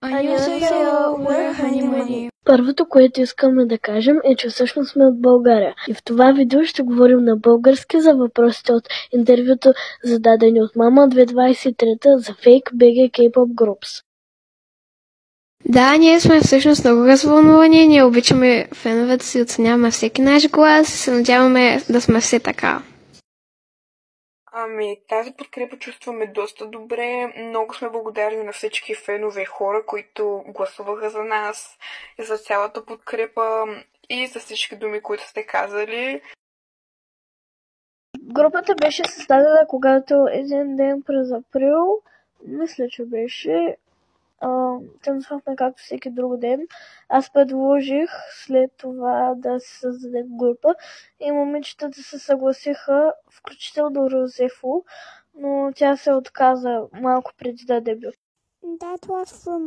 Annyeonghaseyo, we're Honey. Първото, което искаме да кажем е, че всъщност сме от България. И в това видео ще говорим на български за въпросите от интервюто, зададени от Мама 2023 за Fake BG K-pop Groups. Да, ние сме всъщност много развълнувани, ние обичаме феновете си, оценяваме всеки наш глас и се надяваме да сме все така. Тази подкрепа чувстваме доста добре. Много сме благодарни на всички фенове хора, които гласуваха за нас и за цялата подкрепа и за всички думи, които сте казали. Групата беше създадена когато един ден през април, мисля, че беше, танцувахме както всеки друг ден. Аз предложих след това да се създаде група и момичетата се съгласиха, включително Розефо, но тя се отказа малко преди да дебютира. That was from